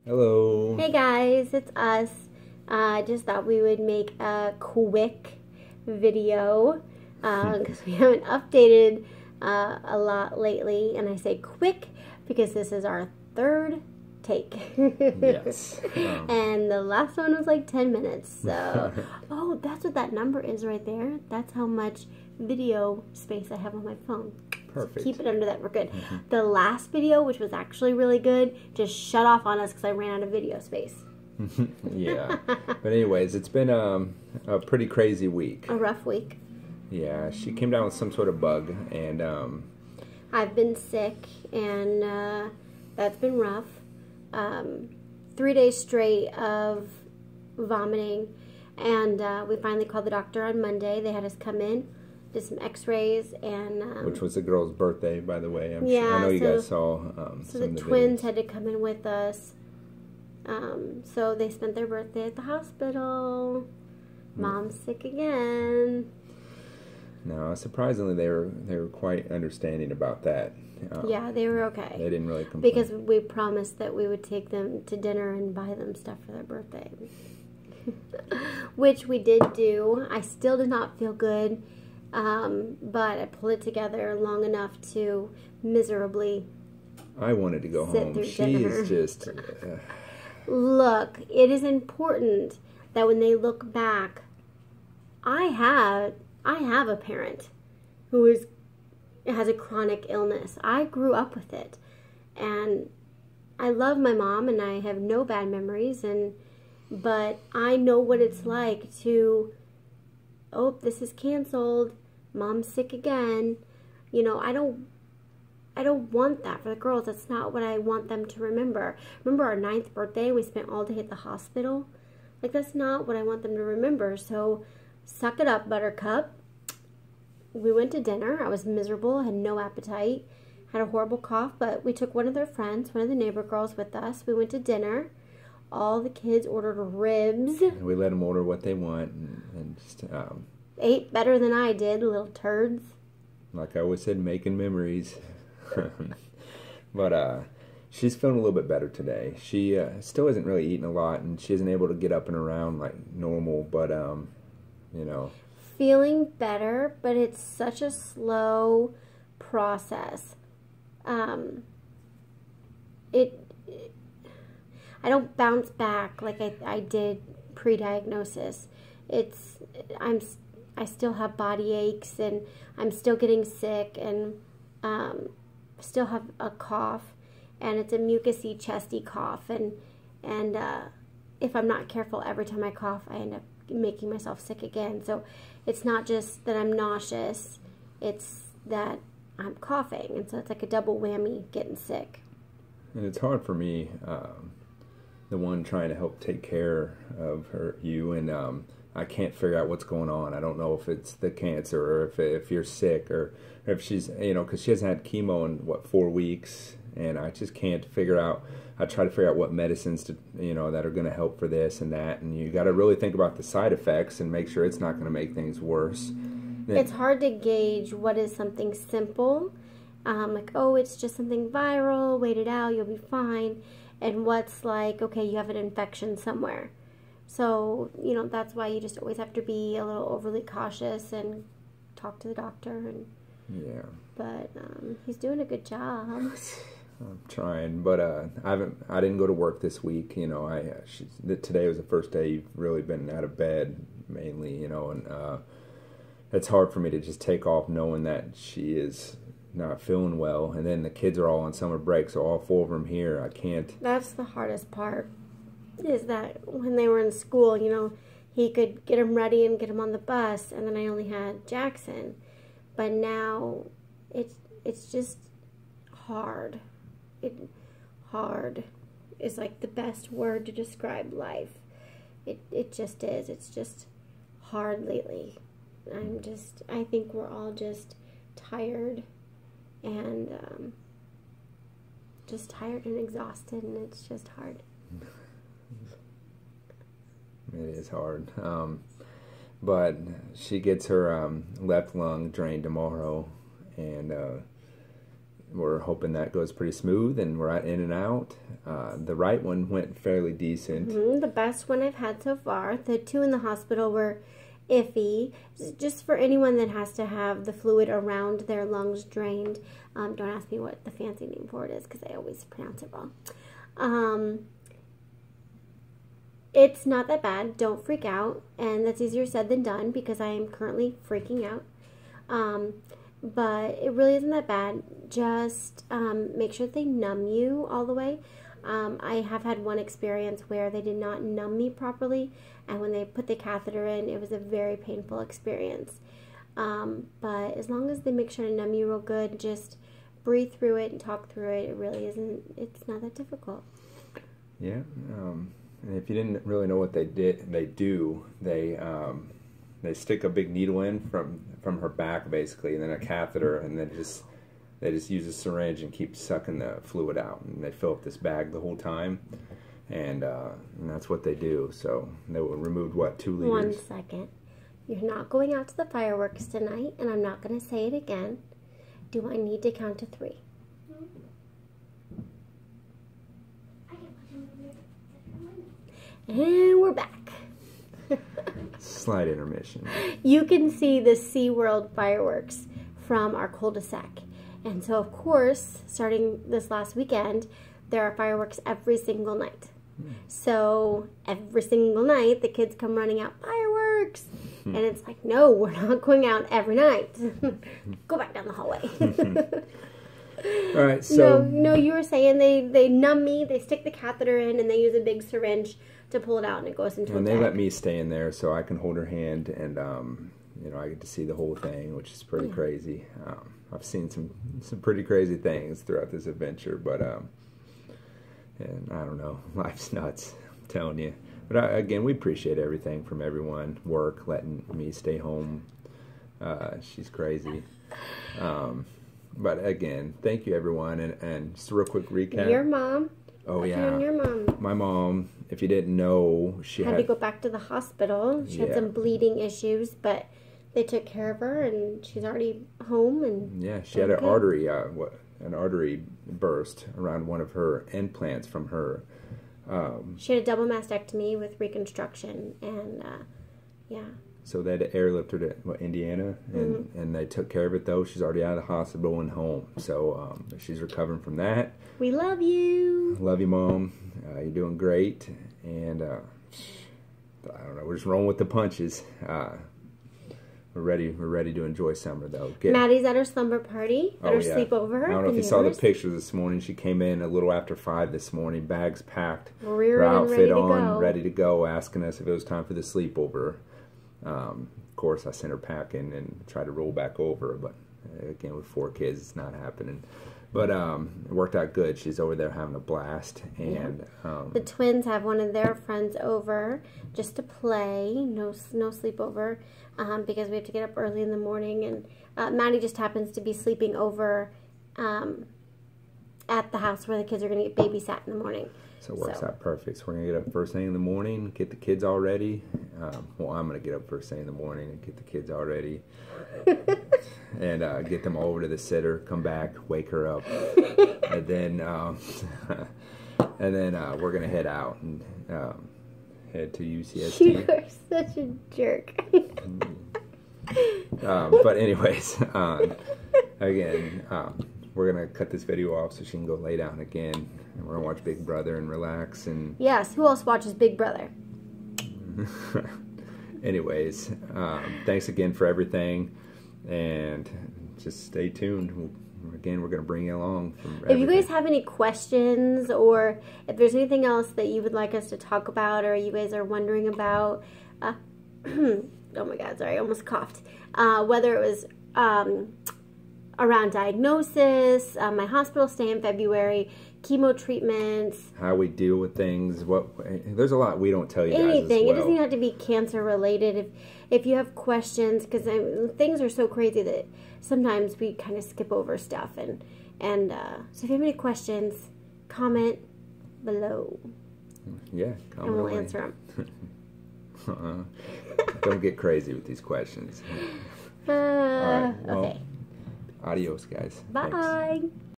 Hello. Hey guys, it's us. Just thought we would make a quick video because we haven't updated a lot lately, and I say quick because this is our third take. Yes. And the last one was like 10 minutes. So, oh, that's what that number is right there. That's how much video space I have on my phone. Perfect. So keep it under that. We're good. The last video, which was actually really good, just shut off on us because I ran out of video space. Yeah. But anyways, it's been a pretty crazy week. A rough week. Yeah, she came down with some sort of bug, and I've been sick, and that's been rough. 3 days straight of vomiting, and we finally called the doctor on Monday. They had us come in, did some x-rays, and which was the girl's birthday, by the way. Yeah, I know you so- guys saw so some the of the twins videos. had to come in with us. So they spent their birthday at the hospital. Mom's sick again. No, surprisingly, they were quite understanding about that. Yeah, they were okay. They didn't really complain. Because we promised that we would take them to dinner and buy them stuff for their birthday. Which we did do. I still did not feel good, but I pulled it together long enough to miserably I wanted to go sit home. through She's dinner. just... Look, it is important that when they look back, I have a parent who has a chronic illness. I grew up with it, and I love my mom, and I have no bad memories, but I know what it's like to, oh, this is canceled, mom's sick again. You know, I don't want that for the girls. That's not what I want them to remember. Remember our 9th birthday? We spent all day at the hospital. Like, that's not what I want them to remember. So, suck it up, Buttercup. We went to dinner. I was miserable. Had no appetite. Had a horrible cough. But we took one of their friends, one of the neighbor girls, with us. We went to dinner. All the kids ordered ribs. We let them order what they want, and just, Ate better than I did, little turds. like I always said, making memories. But she's feeling a little bit better today. She still isn't really eating a lot, and she isn't able to get up and around like normal, but you know. Feeling better, but it's such a slow process. I don't bounce back like I did pre-diagnosis. I still have body aches, and I'm still getting sick, and still have a cough, and it's a mucousy, chesty cough, and if I'm not careful, every time I cough, I end up making myself sick again. So it's not just that I'm nauseous, it's that I'm coughing, and so it's like a double whammy getting sick. And it's hard for me, the one trying to help take care of you, and I can't figure out what's going on. I don't know if it's the cancer, or if you're sick, or if she's, because she hasn't had chemo in 4 weeks, and I just can't figure out. I try to figure out what medicines to, that are going to help for this and that, and you got to really think about the side effects and make sure it's not going to make things worse. It's hard to gauge what is something simple, like, oh, it's just something viral, wait it out, you'll be fine, and what's like, okay, you have an infection somewhere. So, that's why you just always have to be a little overly cautious and talk to the doctor. And yeah. But he's doing a good job. I'm trying, but I didn't go to work this week. Today was the first day you've really been out of bed, mainly. And it's hard for me to just take off knowing that she is not feeling well, and then the kids are all on summer break, so all 4 of them here. I can't. That's the hardest part. Is that when they were in school, he could get them ready and get them on the bus, and then I only had Jackson. But now it's just hard. Hard is like the best word to describe life. It just is. It's just hard lately. I think we're all just tired, and just tired and exhausted, and it's just hard. It is hard. But she gets her left lung drained tomorrow, and we're hoping that goes pretty smooth, and we're in and out. The right one went fairly decent. The best one I've had so far. The 2 in the hospital were iffy. Just for anyone that has to have the fluid around their lungs drained. Don't ask me what the fancy name for it is, because I always pronounce it wrong. It's not that bad. Don't freak out. And that's easier said than done, because I am currently freaking out. But it really isn't that bad. Just make sure that they numb you all the way. I have had one experience where they did not numb me properly, and when they put the catheter in, it was a very painful experience. But as long as they make sure to numb you real good, just breathe through it and talk through it. It really isn't, it's not that difficult. Yeah. And if you didn't really know what they do, they stick a big needle in from her back, basically, and then a catheter, and then they just use a syringe and keep sucking the fluid out, and they fill up this bag the whole time, and that's what they do. So they removed, what, 2 liters? 1 second. You're not going out to the fireworks tonight, and I'm not going to say it again. Do I need to count to 3? And we're back. Slight intermission. You can see the SeaWorld fireworks from our cul-de-sac. And so, of course, starting this last weekend, there are fireworks every single night. So every single night, the kids come running out, fireworks! And it's like, no, we're not going out every night. Go back down the hallway. All right, so... No, you were saying they numb me, they stick the catheter in, and they use a big syringe to pull it out, and it goes into a And bag. they let me stay in there so I can hold her hand, and I get to see the whole thing, which is pretty crazy. I've seen some pretty crazy things throughout this adventure, but and I don't know, life's nuts, I'm telling you. But again, we appreciate everything from everyone. Work, letting me stay home. She's crazy. But again, thank you everyone, and just a real quick recap. Your mom. Oh yeah, Your mom. My mom. If you didn't know, she had to go back to the hospital. She had some bleeding issues, but they took care of her, and she's already home. And yeah, she had an artery burst around one of her implants from her. She had a double mastectomy with reconstruction, and yeah. So they had to airlift her to Indiana, and they took care of it, though. She's already out of the hospital and home. So she's recovering from that. We love you. Love you, Mom. You're doing great. And I don't know, we're just rolling with the punches. We're ready to enjoy summer, though. Maddie's at her slumber party, at her sleepover. I don't know if you saw the pictures this morning. She came in a little after 5 this morning, bags packed, her outfit on, ready to go, asking us if it was time for the sleepover. Of course, I sent her packing and tried to roll back over, but again, with 4 kids, it's not happening. But it worked out good. She's over there having a blast. And the twins have one of their friends over just to play. No sleepover, because we have to get up early in the morning. And Maddie just happens to be sleeping over at the house where the kids are going to get babysat in the morning. So it works out perfect. So we're going to get up first thing in the morning, get the kids all ready. Well, I'm going to get up first thing in the morning and get the kids all ready. And get them over to the sitter, come back, wake her up. And then we're going to head out and head to UCSD. You are such a jerk. But anyways, again, we're going to cut this video off so she can go lay down again. And we're going to watch Big Brother and relax. And yes, who else watches Big Brother? Anyways, thanks again for everything. And just stay tuned. Again, we're going to bring you along. If you guys have any questions, or if there's anything else that you would like us to talk about, or you guys are wondering about, oh my God, sorry, I almost coughed. Whether it was around diagnosis, my hospital stay in February, chemo treatments, how we deal with things. There's a lot we don't tell you guys. Anything. As well. It doesn't have to be cancer related. If you have questions, because things are so crazy that sometimes we kind of skip over stuff. And so if you have any questions, comment below. Yeah, comment and we'll answer them. Don't get crazy with these questions. All right. Well, okay. Adios, guys. Bye. Thanks.